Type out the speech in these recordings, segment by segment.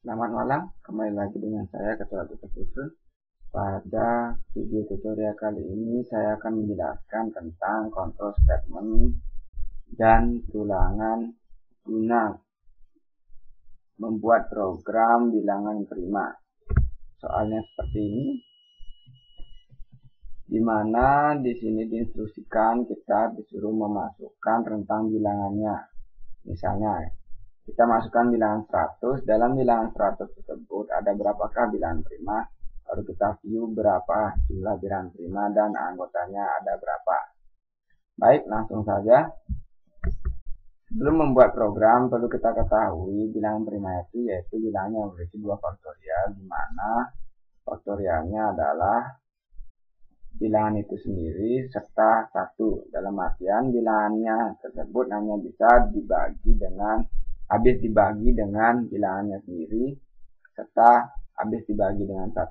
Selamat malam, kembali lagi dengan saya Ketua Putra. Pada video tutorial kali ini saya akan menjelaskan tentang control statement dan tulangan guna membuat program bilangan prima. Soalnya seperti ini, di mana di sini diinstruksikan kita disuruh memasukkan rentang bilangannya. Misalnya kita masukkan bilangan 100, dalam bilangan 100 tersebut ada berapakah bilangan prima, lalu kita view berapa jumlah bilangan prima dan anggotanya ada berapa. Baik, langsung saja. Sebelum membuat program perlu kita ketahui bilangan prima itu yaitu bilangan yang memiliki 2 faktorial, di mana faktorialnya adalah bilangan itu sendiri serta 1. Dalam artian bilangannya tersebut hanya bisa dibagi dengan bilangannya sendiri serta habis dibagi dengan 1.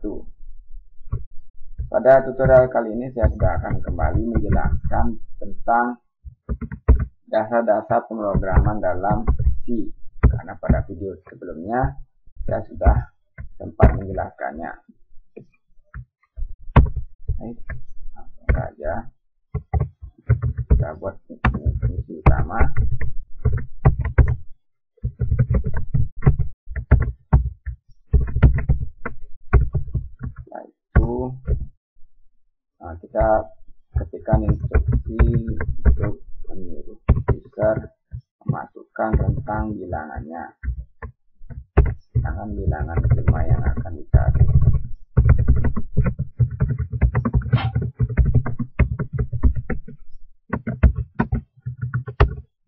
Pada tutorial kali ini saya sudah akan kembali menjelaskan tentang dasar-dasar pemrograman dalam C, karena pada video sebelumnya saya sudah sempat menjelaskannya. Baik, langsung saja kita buat fungsi utama. Kita ketikkan instruksi untuk menyuruh user memasukkan rentang bilangannya, bilangan prima yang akan dicari.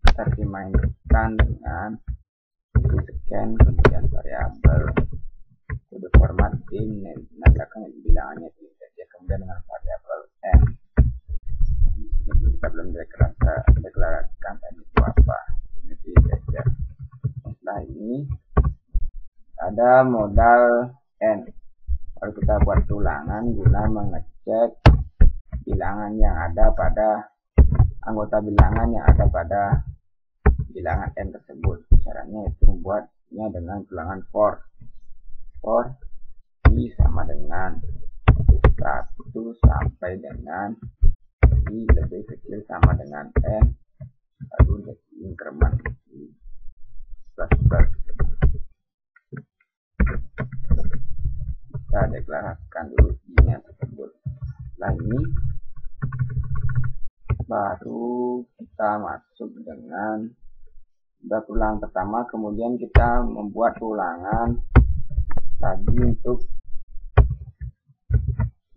Kita dimainkan dengan scan, kemudian variabel kode format dim, menandakan bilangannya kemudian dengan variabel n. Kita belum deklarasikan n itu apa. Jadi saja. Setelah ini ada modal n. Lalu kita buat tulangan guna mengecek bilangan yang ada pada anggota bilangan yang ada pada bilangan n tersebut. Caranya itu membuatnya dengan tulangan for i sama dengan 1 sampai dengan i lebih kecil sama dengan n, lalu increment plus. Kita deklarasikan dulu i-nya tersebut. Setelah ini baru kita masuk dengan tulangan pertama, kemudian kita membuat tulangan lagi untuk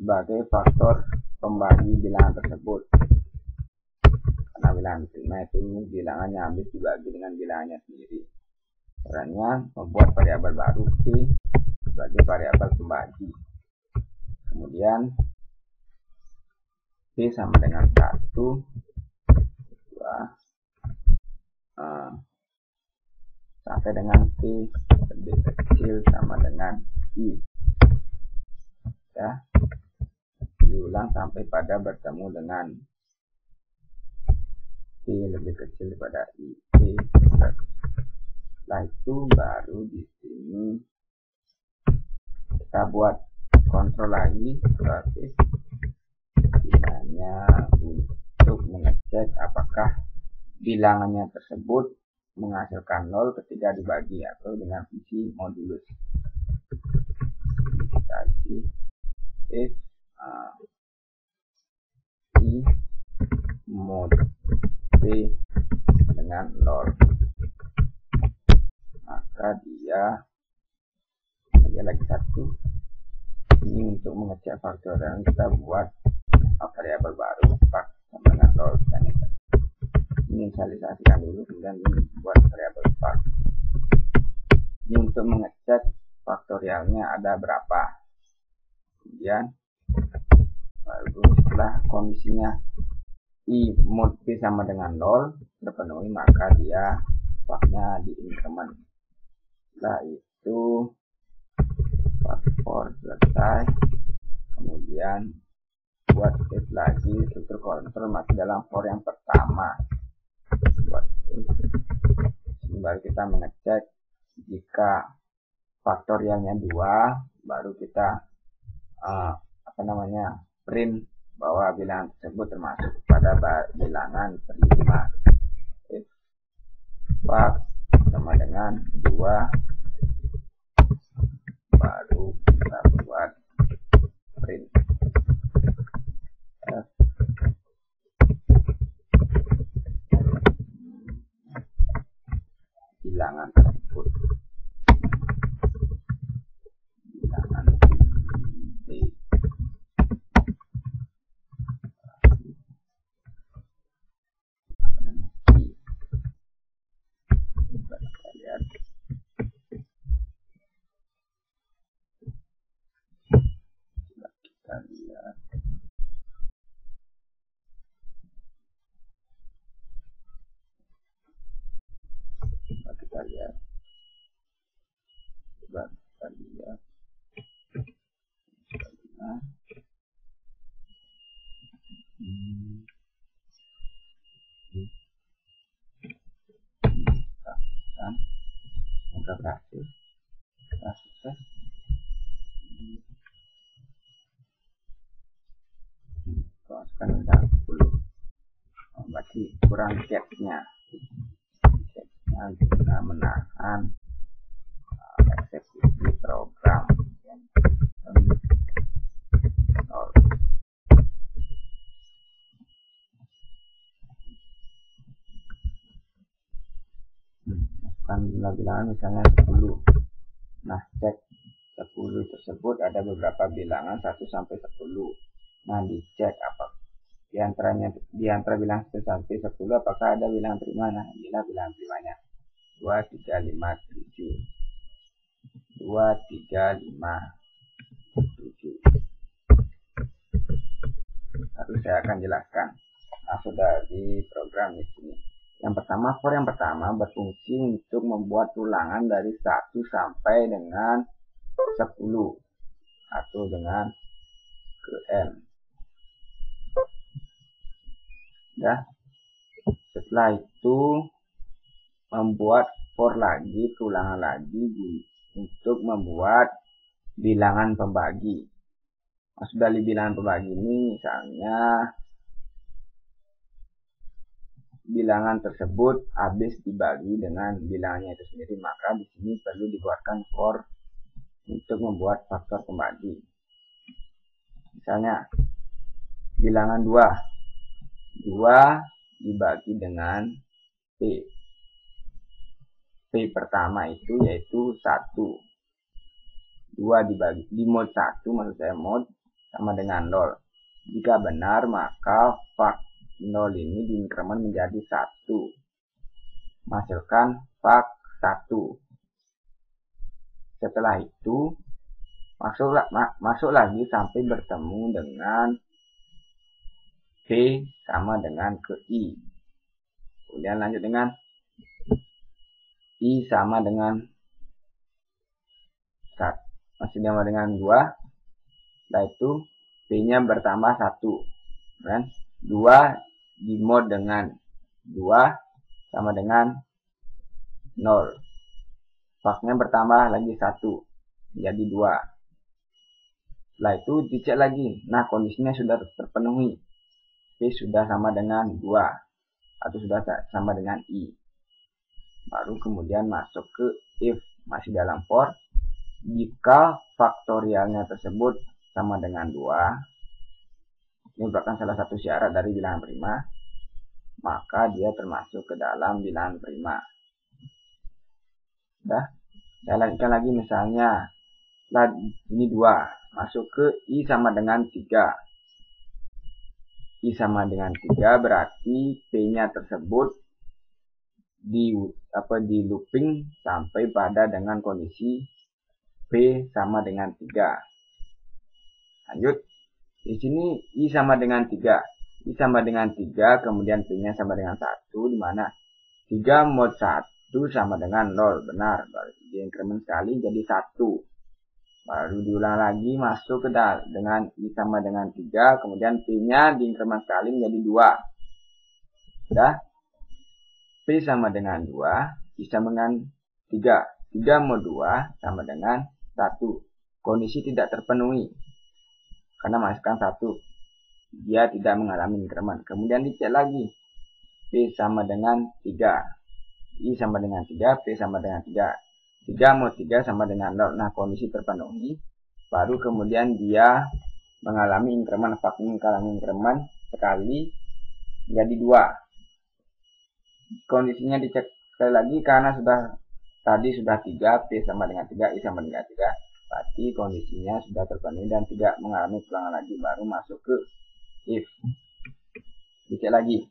sebagai faktor pembagi bilangan tersebut, karena bilangan prima itu bilangan yang habis dibagi dengan bilangannya sendiri. Caranya membuat variabel baru p sebagai variabel pembagi, kemudian p sama dengan 1, 2, sampai dengan p lebih kecil sama dengan i, ya, diulang sampai pada bertemu dengan p lebih kecil daripada i, p. Setelah itu baru di sini kita buat kontrol lagi, berarti bilangnya untuk mengecek apakah bilangannya tersebut menghasilkan 0 ketika dibagi atau dengan fungsi modulus. If i mod p dengan 0, maka dia lagi 1. Ini untuk mengecek faktorial kita buat variabel baru sama dengan 0 dan inisialisasikan dulu, kemudian ini buat variabel spark. Ini untuk mengecek faktorialnya ada berapa. Kemudian baru setelah kondisinya i mod p sama dengan 0 terpenuhi, maka dia sparknya di increment. Setelah itu for selesai, kemudian buat if lagi, struktur kontrol masih dalam for yang pertama. Buat if, baru kita mengecek jika faktorialnya 2, baru kita print bahwa bilangan tersebut termasuk pada bilangan prima. If fact sama dengan 2, baru kita buat print bilangan tersebut. Bilangan D. Kita lihat. Kita lihat. Kita lihat. Coba kita lihat. Semoga berhasil. Kita sukses. Masukkan 10. Berarti kurang catnya. Kita menahan eksekusi program. Masukkan bilangan misalnya 10. Nah, cek 10 tersebut ada beberapa bilangan 1 sampai 10. Nah, dicek apa di antara bilangan 1 sampai 10 apakah ada bilangan prima. Nah, inilah bilangan primanya. 2, 3, 5, 7. 2, 3, 5, 7. Lalu saya akan jelaskan langsung dari program di sini. Yang pertama berfungsi untuk membuat ulangan dari 1 sampai dengan 10 atau dengan ke n. Ya. Setelah itu membuat for lagi, ulangan lagi untuk membuat bilangan pembagi. Maksud dari bilangan pembagi ini misalnya bilangan tersebut habis dibagi dengan bilangannya itu sendiri, maka di sini perlu dibuatkan for untuk membuat faktor pembagi. Misalnya bilangan 2 dibagi dengan P. P pertama itu yaitu 1. 2 dibagi di mode 1, maksud saya mode sama dengan 0. Jika benar maka fact 0 ini diinkremen menjadi 1. Masukkan fact 1. Setelah itu masuk lagi sampai bertemu dengan P sama dengan ke I. Kemudian lanjut dengan I sama dengan 1. Masih sama dengan 2. Setelah itu P-nya bertambah 1. Dan 2 di mode dengan 2 sama dengan 0. Fact-nya bertambah lagi 1. Jadi 2. Setelah itu dicek lagi. Nah, kondisinya sudah terpenuhi. P sudah sama dengan 2 atau sudah sama dengan I. Baru kemudian masuk ke if, masih dalam for. Jika faktorialnya tersebut sama dengan 2, ini merupakan salah satu syarat dari bilangan prima, maka dia termasuk ke dalam bilangan prima. Saya lanjutkan lagi misalnya, ini 2, masuk ke I sama dengan 3. I sama dengan 3 berarti P-nya tersebut di looping sampai pada dengan kondisi P sama dengan 3. Lanjut. Di sini I sama dengan 3. I sama dengan 3, kemudian P-nya sama dengan 1, di mana 3 mod 1 sama dengan 0. Benar, berarti diinkremen sekali jadi 1. Baru diulang lagi masuk ke dengan I sama dengan 3, kemudian P-nya diinkremen sekali menjadi 2. Sudah. P sama dengan 2, I sama dengan 3. 3 mod 2 sama dengan 1. Kondisi tidak terpenuhi. Karena masukkan 1. Dia tidak mengalami increment. Kemudian dicek lagi. P sama dengan 3. I sama dengan 3. P sama dengan 3. 3 mod 3 sama dengan 0. Nah, kondisi terpenuhi. Baru kemudian dia mengalami increment. Faknya mengalami increment sekali jadi 2. Kondisinya dicek sekali lagi karena tadi sudah 3, P sama dengan 3, I sama dengan 3. Berarti kondisinya sudah terpenuhi dan tidak mengalami ulangan lagi. Baru masuk ke if. Dicek lagi.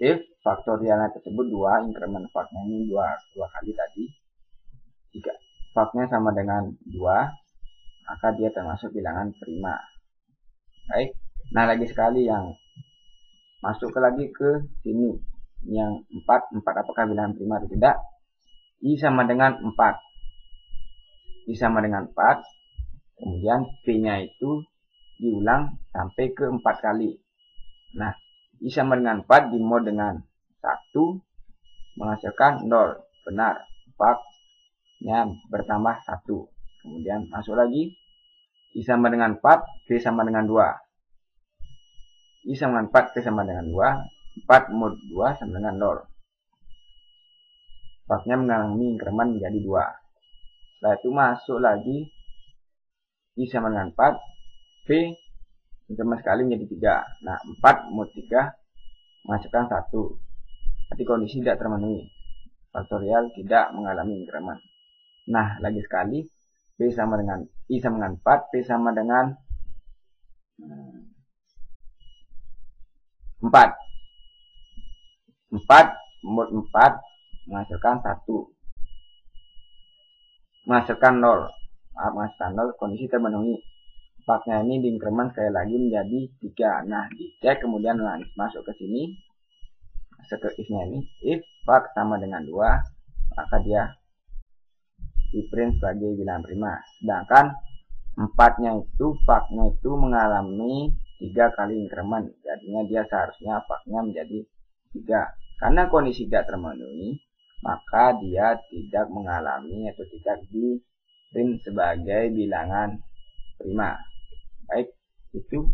If faktorialnya tersebut 2, increment factnya ini 2 kali tadi. Jika factnya sama dengan 2, maka dia termasuk bilangan prima. Baik. Nah, lagi sekali yang masuk lagi ke sini. Yang 4 apakah bilangan prima atau tidak? I sama dengan 4. I sama dengan 4. Kemudian P-nya itu diulang sampai ke 4 kali. Nah, I sama dengan 4 dimod dengan 1 menghasilkan 0. Benar. Faknya bertambah 1. Kemudian masuk lagi. I sama dengan 4, P sama dengan 2. I sama dengan 4, P sama dengan 2. 4 mod 2 sama dengan 0. Faknya mengalami increment menjadi 2. Setelah itu masuk lagi. I sama dengan 4. P increment sekali menjadi 3. Nah, 4 mod 3 menghasilkan 1. Berarti kondisi tidak terpenuhi. Faktorial tidak mengalami increment. Nah, lagi sekali. P sama dengan I sama dengan 4. P sama dengan 4. 4 mod 4 menghasilkan 1. Menghasilkan 0. Maaf, menghasilkan 0. Kondisi terpenuhi. Faknya ini diincrement sekali lagi menjadi 3. Nah, dicek kemudian masuk ke sini. Masuk ke if-nya ini. If fak sama dengan 2, maka dia diprint sebagai bilangan prima. Sedangkan 4-nya itu, faknya itu mengalami 3 kali increment. Jadinya dia seharusnya faknya menjadi 3. Karena kondisi tidak terpenuhi, maka dia tidak mengalami atau tidak diprint sebagai bilangan prima. Baik, itu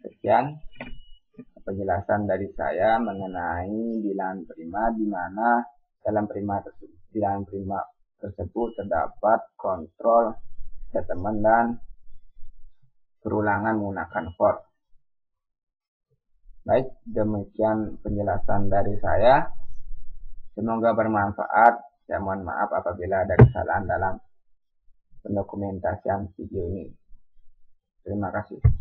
sekian penjelasan dari saya mengenai bilangan prima, di mana dalam bilangan prima tersebut terdapat kontrol, statement, dan perulangan menggunakan for. Baik, demikian penjelasan dari saya. Semoga bermanfaat. Saya mohon maaf apabila ada kesalahan dalam pendokumentasian video ini. Terima kasih.